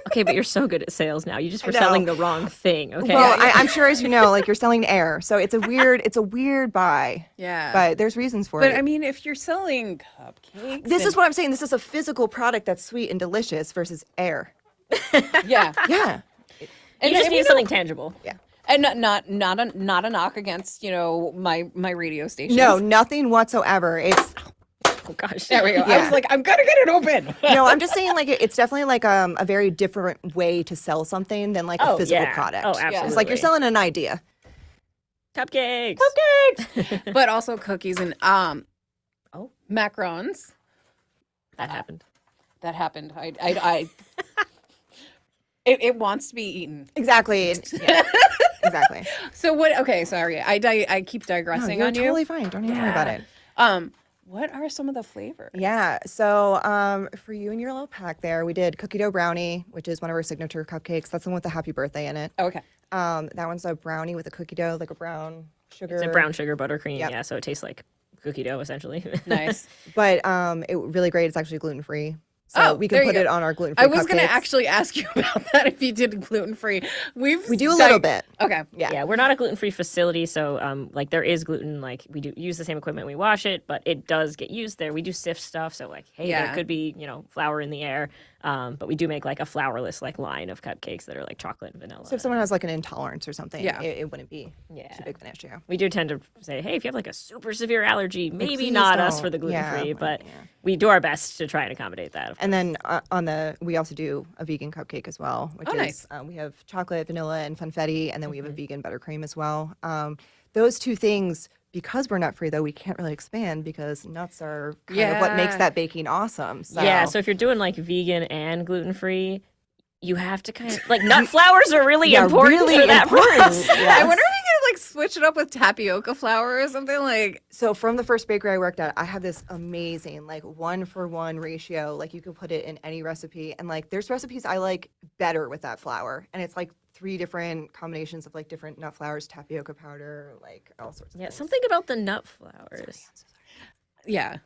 Okay, but you're so good at sales now. You just were know. selling the wrong thing. Okay. Well, I'm sure, as you know, like you're selling air, so it's a weird buy. Yeah. But there's reasons for But it. I mean, if you're selling cupcakes, This is what I'm saying. This is a physical product that's sweet and delicious versus air. yeah, Yeah. you and just I need mean, something tangible. and not a knock against my radio station. No, nothing whatsoever. It's Oh gosh. There we go. I Yeah. was like, I'm gonna get it open. no. I'm just saying, like it's definitely like a very different way to sell something than like a Oh, physical yeah. product. Oh, It's like you're absolutely. selling an idea. Cupcakes. But also cookies and Oh. macarons. That happened. That happened. I it wants to be eaten. Exactly. Yeah. Exactly. So what? Okay, sorry. I keep No, digressing you're on you. totally fine. Don't even worry about it. What are some of the flavors? Yeah. So for you and your little pack there, we did cookie dough brownie, which is one of our signature cupcakes. That's the one with the happy birthday in it. Okay. That one's a brownie with a cookie dough, like a brown sugar. It's a brown sugar buttercream. Yep. Yeah, so it tastes like cookie dough essentially. Nice. But it really great. It's actually gluten free. So we there can you put go. it on our gluten free. I was gonna actually ask you about that if you did gluten free. We do a little bit. Okay. Yeah. Yeah, we're not a gluten-free facility, so like there is gluten. Like we do use the same equipment, we wash it, but it does get used there. We do sift stuff, so like hey, Yeah. there could be flour in the air. But we do make like a flourless like line of cupcakes that are like chocolate and vanilla. So if someone has like an intolerance or something, Yeah. it wouldn't be Yeah. too big of an issue. We do tend to say, hey, if you have like a super severe allergy, maybe please not us don't. for the gluten-free, Yeah, but yeah. we do our best to try and accommodate that. And then we also do a vegan cupcake as well, which Oh, is nice. We have chocolate, vanilla, and funfetti, and then we have a Mm-hmm. vegan buttercream as well. Those two things, because we're nut free, though, we can't really expand because nuts are kind of what makes Yeah. that baking awesome. So. Yeah, so if you're doing like vegan and gluten-free, you have to kind of like nut flours are really Yeah, important really for that important. process. I wonder if you could like switch it up with tapioca flour or something like. So from the first bakery I worked at, I have this amazing like 1-for-1 ratio. Like you could put it in any recipe, and like there's recipes I like better with that flour, and it's like 3 different combinations of like different nut flours, tapioca powder, like all sorts of Yeah, things. something about the nut flours. Yeah.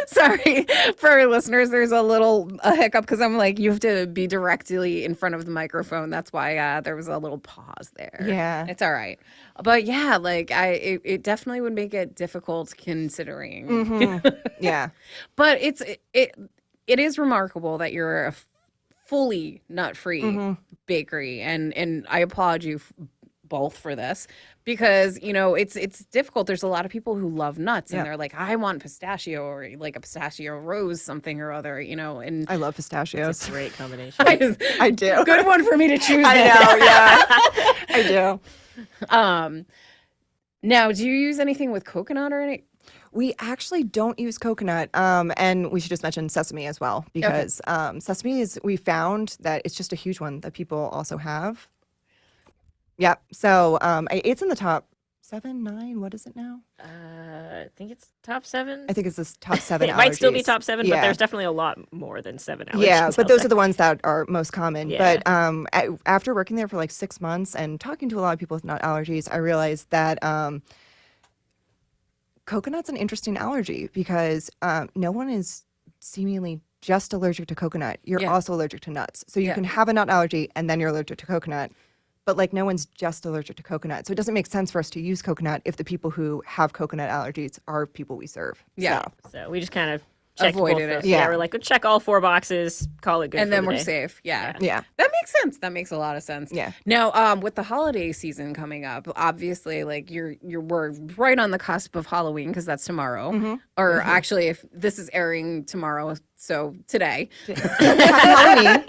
Sorry for our listeners. There's a hiccup because I'm like, you have to be directly in front of the microphone. That's why there was a little pause there. Yeah. It's all right. But yeah, like it definitely would make it difficult considering. Mhm. Yeah. But it is remarkable that you're a fully nut-free bakery, and I applaud you both for this because it's difficult. There's a lot of people who love nuts and they're like, I want pistachio or like a pistachio rose something or other, and I love pistachios. Great combination. I do. good one for me to choose. I know, yeah. I do. Now, do you use anything with coconut or any? We actually don't use coconut, and we should just mention sesame as well because sesame we found that it's just a huge one that people also have. Yeah, so it's in the top 7, 9. What is it now? I think it's top 7. I think it's this top 7. It might still be allergies. top 7, but there's definitely a lot more than 7 allergies. Yeah, but out those there. are the ones that are most common. Yeah. But after working there for like 6 months and talking to a lot of people with nut allergies, I realized that coconut's an interesting allergy because no one is seemingly just allergic to coconut. You're Yeah. also allergic to nuts. So you Yeah. can have a nut allergy and then you're allergic to coconut. But like no one's just allergic to coconut. So it doesn't make sense for us to use coconut if the people who have coconut allergies are people we serve. Yeah. So, So we just kind of checked Avoided both it. of- Yeah. we're like, we'll check all 4 boxes, call it good And for then the we're day. safe. Yeah. yeah. That makes sense. That makes a lot of sense. Yeah. Now, with the holiday season coming up, obviously, like we're right on the cusp of Halloween because that's tomorrow, or actually, if this is airing tomorrow, so today. Halloween.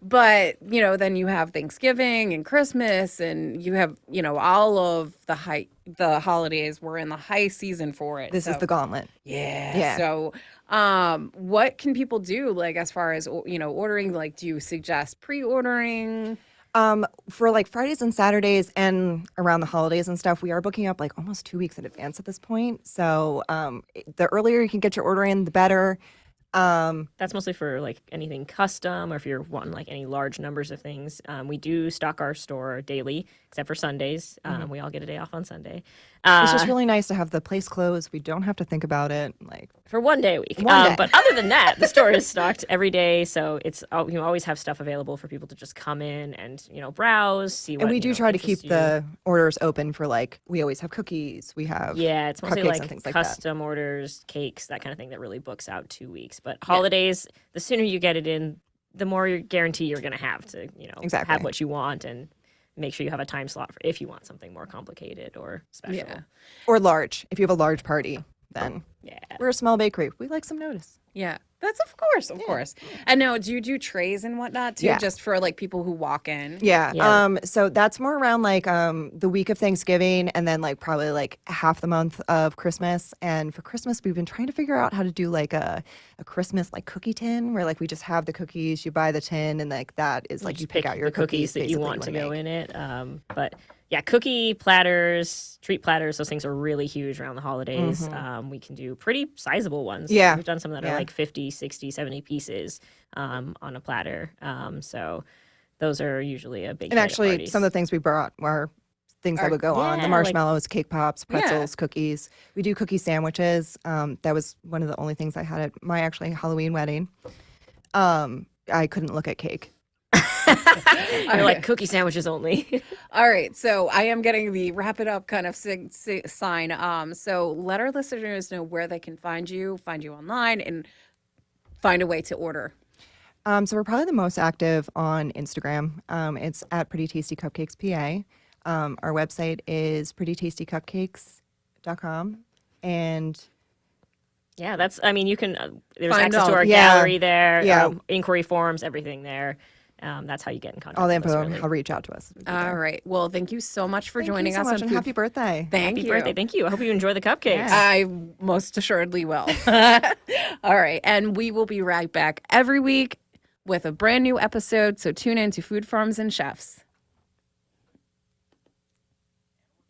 But then you have Thanksgiving and Christmas, and you have all of the holidays. We're in the high season for it. This is so- the gauntlet. yeah. Yeah. So, what can people do, like, as far as, ordering? Like, do you suggest pre-ordering? For like Fridays and Saturdays and around the holidays and stuff, we are booking up like almost 2 weeks in advance at this point. So the earlier you can get your order in, the better. That's mostly for like anything custom or if you're wanting like any large numbers of things. We do stock our store daily, except for Sundays. We all get a day off on Sunday. It's just really nice to have the place closed. We don't have to think about it. Like For one day a week. One day. But other than that, the store is stocked every day. So it's you always have stuff available for people to just come in and, browse, see what and we do try to keep interests you. the orders open for like we always have cookies. We have Yeah, it's mostly cupcakes like and things like that. custom orders, cakes, that kind of thing that really books out 2 weeks. But holidays, the sooner you get it in, the more you guarantee you're going to have to, Exactly. have what you want and make sure you have a time slot for if you want something more complicated or special. Yeah. or large. If you have a large party, then Yeah. we're a small bakery. We like some notice. Yeah. That's of course. And now, do you do trays and whatnot too, Yeah. just for like people who walk in? Yeah. Yeah. So that's more around like the week of Thanksgiving and then like probably like half the month of Christmas. And for Christmas, we've been trying to figure out how to do like a Christmas like cookie tin where like we just have the cookies, you buy the tin, and like that is like you Just pick out your the cookies that you basically want to wanna go make. in it. But yeah, cookie platters, treat platters, those things are really huge around the holidays. We can do pretty sizable ones. Yeah. We've done some that are Yeah. like 50, 60, 70 pieces on a platter. So those are usually a big And hit at actually, parties. some of the things we brought were things that would go on: yeah, the like- marshmallows, cake pops, Yeah. pretzels, cookies. We do cookie sandwiches. That was one of the only things I had at my actually Halloween wedding. I couldn't look at cake. You're like cookie sandwiches only. All right, so I am getting the wrap it up kind of sign. So let our listeners know where they can find you online, and find a way to order? So we're probably the most active on Instagram. It's at Pretty Tasty Cupcakes PA. Our website is prettytastycupcakes.com. And Yeah, that's. I mean, you can. There's Find access to all- our Yeah. gallery there. Yeah. Inquiry forms, everything there. That's how you get in contact. all the with us, info, really. I'll reach out to us. All right. Well, thank you so much for joining Thank you us so much, on and Food. happy birthday. Thank Happy you. birthday! Thank you. I hope you enjoy the cupcakes. I most assuredly will. All right. And we will be right back every week with a brand new episode. So tune in to Food Farms and Chefs.